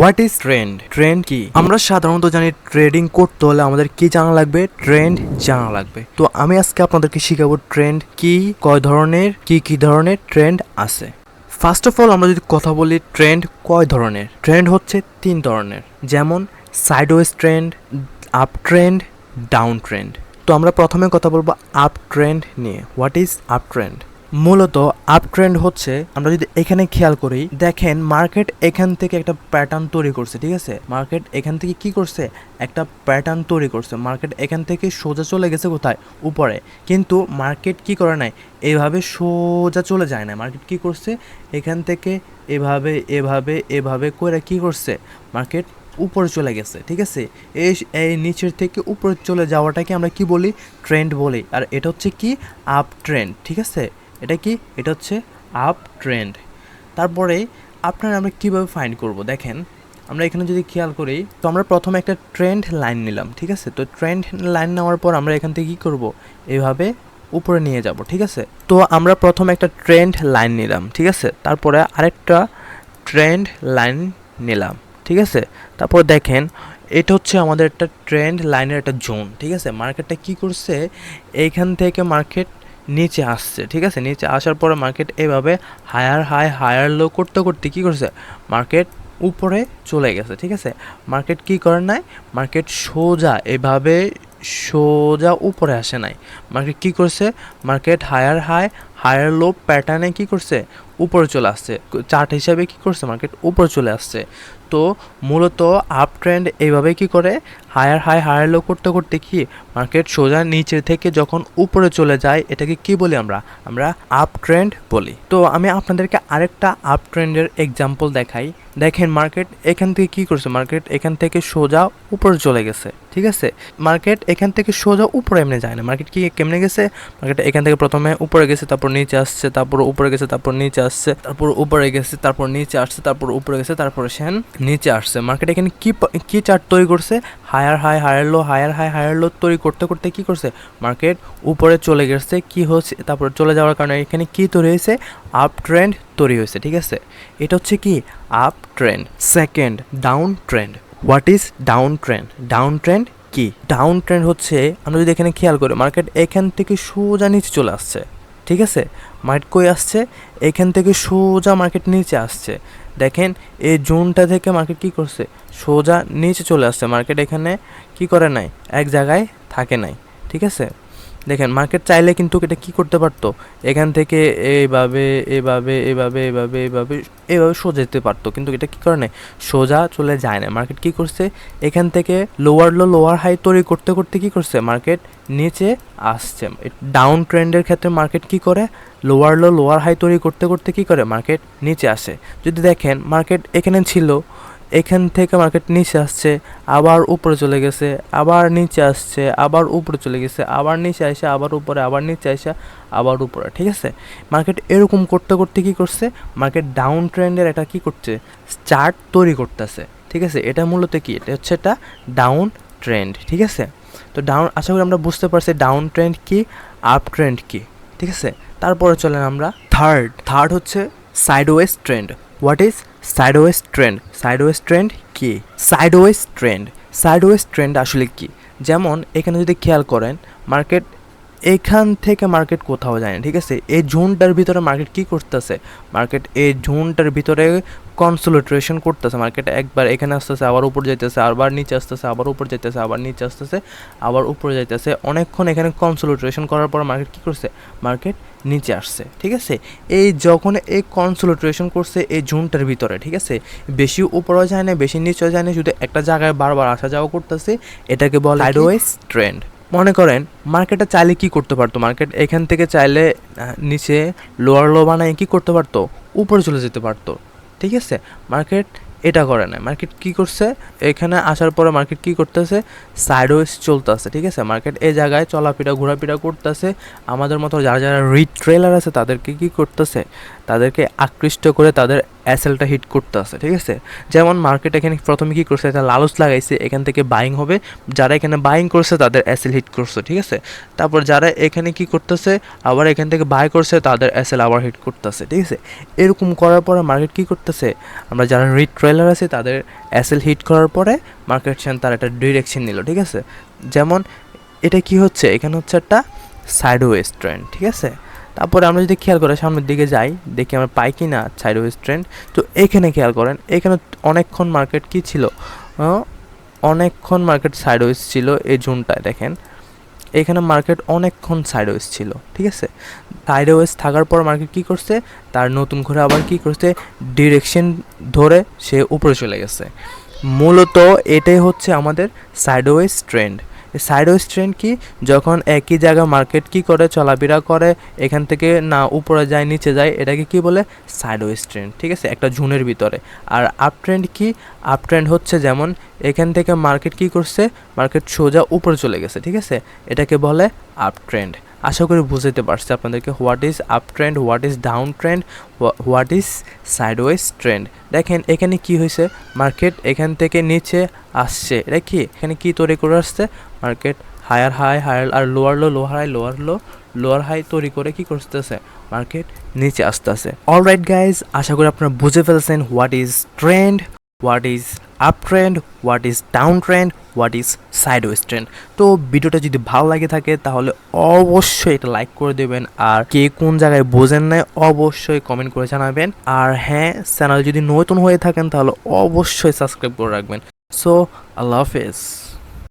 What is trend? Trend কি? আমরা সাধারণত জানি ট্রেডিং করতে হলে আমাদের কি জানা লাগবে? ট্রেন্ড জানা লাগবে। তো আমি আজকে আপনাদেরকে শিখাবো ট্রেন্ড কি, কয় ধরনের, কি ধরনের ট্রেন্ড আছে। ফার্স্ট অফ অল আমরা যদি কথা বলি ট্রেন্ড কয় ধরনের, ট্রেন্ড হচ্ছে 3 ধরনের, যেমন sideways trend, up trend, down trend. তো আমরা প্রথমে কথা বলবো আপ ট্রেন্ড নিয়ে। What is up trend? মূলত আপ ট্রেন্ড হচ্ছে, আমরা যদি এখানে খেয়াল করি, দেখেন মার্কেট এখান থেকে একটা প্যাটার্ন তৈরি করছে, ঠিক আছে? মার্কেট এখান থেকে কি করছে? একটা প্যাটার্ন তৈরি করছে। মার্কেট এখান থেকে সোজা চলে গেছে কোথায়? উপরে। কিন্তু মার্কেট কি করে নাই? এইভাবে সোজা চলে যায় না। মার্কেট কি করছে? এখান থেকে এভাবে এভাবে এভাবে করে কি করছে? মার্কেট উপরে চলে গেছে, ঠিক আছে? এই নিচের থেকে উপরে চলে যাওয়াটাকে আমরা কি বলি? ট্রেন্ড বলি। আর এটা হচ্ছে কি? আপ ট্রেন্ড, ঠিক আছে? এটা কি? এটা হচ্ছে আপ ট্রেন্ড। তারপরে আমরা কীভাবে ফাইন্ড করব? দেখেন আমরা এখানে যদি খেয়াল করি, তো আমরা প্রথমে একটা ট্রেন্ড লাইন নিলাম, ঠিক আছে? তো ট্রেন্ড লাইন নেওয়ার পর আমরা এখান থেকে কী করব? এভাবে উপরে নিয়ে যাব, ঠিক আছে? তো আমরা প্রথমে একটা ট্রেন্ড লাইন নিলাম, ঠিক আছে? তারপরে আরেকটা ট্রেন্ড লাইন নিলাম, ঠিক আছে? তারপর দেখেন এটা হচ্ছে আমাদের একটা ট্রেন্ড লাইনের একটা জোন, ঠিক আছে? মার্কেটটা কি করছে? এইখান থেকে মার্কেট নিচে আসছে, ঠিক আছে? নিচে আসার পরে মার্কেট এভাবে হায়ার হাই হায়ার লো করতে করতে কী করছে? মার্কেট উপরে চলে গেছে, ঠিক আছে? মার্কেট কি করে নাই? মার্কেট সোজা এভাবে সোজা উপরে আসে নাই। মার্কেট কি করছে? Market higher high higher low প্যাটার্নে কি করছে? উপরে চলে আসছে। চার্ট হিসাবে কি করছে? মার্কেট উপরে চলে আসছে। তো মূলত আপ ট্রেন্ড এইভাবে কি করে? হায়ার হাই হায়ার লো করতে করতে কি মার্কেট সোজা নিচের থেকে যখন উপরে চলে যায়, এটাকে কি বলি আমরা? আপ ট্রেন্ড বলি। তো আমি আপনাদেরকে আরেকটা আপ ট্রেন্ডের এক্সাম্পল দেখাই। দেখেন মার্কেট এখান থেকে কি করছে? মার্কেট এখান থেকে সোজা উপরে চলে গেছে, ঠিক আছে? মার্কেট এখান থেকে সোজা উপরে এমনি যায় না। মার্কেট কি কেমনে গেছে? মার্কেট এখান থেকে প্রথমে উপরে গেছে, তারপর নিচে আসছে, তারপর উপরে গেছে, তারপর নিচে আসছে, তারপর উপরে গেছে, তারপর নিচে আসছে, তারপর উপরে গেছে, তারপর সেন নিচে আসছে। মার্কেট এখানে কি চার্ট তৈরি করছে? Higher high higher low higher high higher low তৈরি করতে করতে কি করছে? মার্কেট উপরে চলে গেছে। কি হচ্ছে? তারপর চলে যাওয়ার কারণে এখানে কি তৈরি হয়েছে? আপ ট্রেন্ড তৈরি হয়েছে, ঠিক আছে? এটা হচ্ছে কি? Up trend. Second, down trend. What is down trend? Down trend কি? ডাউন ট্রেন্ড হচ্ছে, আমরা যদি এখানে খেয়াল করি, মার্কেট এখান থেকে সোজা নিচে চলে আসছে, ঠিক আছে? মার্কেট কই আসছে? এখান থেকে সোজা মার্কেট নিচে আসছে। দেখেন এই জোনটা থেকে মার্কেট কি করছে? সোজা নিচে চলে আসছে। মার্কেট এখানে কি করে নাই? এক জায়গায় থাকে নাই, ঠিক আছে? দেখেন মার্কেট চাইলে কিন্তু এটা কি করতে পারতো? এখান থেকে এইভাবে এভাবে এভাবে এভাবে এভাবে এভাবে সোজা যেতে পারতো, কিন্তু এটা কি করে নাই? সোজা চলে যায় না। মার্কেট কি করছে? এখান থেকে লোয়ার লো লোয়ার হাই তৈরি করতে করতে কি করছে? মার্কেট নিচে আসছে। ডাউন ট্রেন্ডের ক্ষেত্রে মার্কেট কি করে? লোয়ার লো লোয়ার হাই তৈরি করতে করতে কি করে? মার্কেট নিচে আসে। যদি দেখেন মার্কেট এখানে ছিল, এখান থেকে মার্কেট নিচে আসছে, আবার উপরে চলে গেছে, আবার নিচে আসছে, আবার উপরে চলে গেছে, আবার নিচে আসে, আবার উপরে, আবার নিচে আসে, আবার উপরে, ঠিক আছে? মার্কেট এরকম করতে করতে কি করছে? মার্কেট ডাউন ট্রেন্ডের এটা কি করছে? চার্ট তৈরি করতেছে, ঠিক আছে? এটা মূলত কি? এটা হচ্ছে একটা ডাউন ট্রেন্ড, ঠিক আছে? তো ডাউন, আশা করি আমরা বুঝতে পারছি ডাউন ট্রেন্ড কি, আপ ট্রেন্ড কি, ঠিক আছে? তারপরে চলেন আমরা থার্ড হচ্ছে sideways trend. What is sideways trend? Sideways trend কি? সাইডওয়েজ ট্রেন্ড আসলে কি? যেমন এখানে যদি খেয়াল করেন, মার্কেট এখান থেকে মার্কেট কোথাও যায় না, ঠিক আছে? এই জোনটার ভিতরে মার্কেট কি করতেছে? মার্কেট এই জোনটার ভিতরে কনসোলিডেশন করতেছে। মার্কেট একবার এখানে আসতেছে, আবার উপরে যাইতেছে, আবার নিচে আসতেছে, আবার উপরে যাইতেছে, আবার নিচে আসতেছে, আবার উপরে যাইতেছে। অনেকক্ষণ এখানে কনসোলিডেশন করার পর মার্কেট কি করছে? মার্কেট নিচে আসছে, ঠিক আছে? এই যখন এই কনসোলিডেশন করছে এই জোনটার ভিতরে, ঠিক আছে? বেশি উপরেও যায় না, বেশি নিচেও যায় না, শুধু একটা জায়গায় বারবার আসা যাওয়া করতেছে, এটাকে বলে সাইডওয়েজ ট্রেন্ড। মনে করেন মার্কেটটা চাইলে কি করতে পারতো? মার্কেট এখান থেকে চাইলে নিচে লোয়ার লো বানায় কি করতে পারতো? উপরে চলে যেতে পারতো, ঠিক আছে? মার্কেট এটা করে না। মার্কেট কি করছে? এখানে আসার পরে মার্কেট কি করতেছে? সাইডওয়েজ চলতেছে, ঠিক আছে? মার্কেট এই জায়গায় চলাফেরা ঘোরাফেরা করতেছে। আমাদের মতো যারা যারা রিট্রেলার আছে তাদেরকে কি করতেছে? তাদেরকে আকৃষ্ট করে তাদের এসএলটা হিট করতে আছে, ঠিক আছে। যেমন মার্কেট এখানে প্রথমে কি করছে, একটা লালচ লাগাইছে, এখান থেকে বাইং হবে, যারা এখানে বাইং করছে তাদের এসএল হিট করছে, ঠিক আছে। তারপর যারা এখানে কি করতেছে, আবার এখান থেকে বাই করছে, তাদের এসএল আবার হিট করতেছে, ঠিক আছে। এরকম করার পরে মার্কেট কি করতেছে, আমরা যারা রিড ট্রেলার আছে তাদের এসএল হিট করার পরে মার্কেট তার একটা ডিরেকশন নিল, ঠিক আছে। যেমন এটা কি হচ্ছে, এখানে হচ্ছে একটা সাইডওয়েজ ট্রেন্ড, ঠিক আছে। তারপরে আমরা যদি খেয়াল করে সামনের দিকে যাই, দেখি আমরা পাই কি না সাইডওয়েজ ট্রেন্ড। তো এখানে খেয়াল করেন, এখানে অনেকক্ষণ মার্কেট কি ছিল, অনেকক্ষণ মার্কেট সাইডওয়েজ ছিল। এই জোনটায় দেখেন এখানে মার্কেট অনেকক্ষণ সাইডওয়েজ ছিল, ঠিক আছে। সাইডওয়েজ থাকার পর মার্কেট কি করছে, তার নতুন করে আবার কি করছে, ডিরেকশন ধরে সে উপরে চলে গেছে। মূলত এটাই হচ্ছে আমাদের সাইডওয়েজ ট্রেন্ড। সাইডওয়েজ ট্রেন্ড কি, যখন একই জায়গা মার্কেট কি করে চলাফেরা করে, এখান থেকে না উপরে যায় নিচে যায়, এটাকে কি বলে, সাইডওয়েজ ট্রেন্ড, ঠিক আছে, একটা জোনের ভিতরে। আর আপ ট্রেন্ড কি, আপ ট্রেন্ড হচ্ছে যেমন এখান থেকে মার্কেট কি করছে, মার্কেট সোজা উপরে চলে গেছে, ঠিক আছে, এটাকে বলে আপ ট্রেন্ড। আশা করি বুঝতে পারছি আপনাদেরকে what is up trend, what is down trend, what is sideways trend. দেখেন এখানে কি হয়েছে, মার্কেট এখান থেকে নিচে আসছে, এটা কি এখানে কি তৈরি করে আসছে, মার্কেট হায়ার হাই, হায়ার আর lower low, lower high, lower low, lower high তৈরি করে কি করতেছে, মার্কেট নিচে আসতেছে। অলরাইট গাইজ, আশা করি আপনারা বুঝে ফেলছেন what is trend, what is up trend, what is down trend, what is sideways trend. তো ভিডিওটা যদি ভালো লাগে থাকে তাহলে অবশ্যই এটা লাইক করে দেবেন, আর কে কোন জায়গায় বোঝেন নাই অবশ্যই কমেন্ট করে জানাবেন। আর হ্যাঁ, চ্যানেল যদি নতুন হয়ে থাকেন তাহলে অবশ্যই সাবস্ক্রাইব করে রাখবেন। সো আল্লাহ হাফেজ।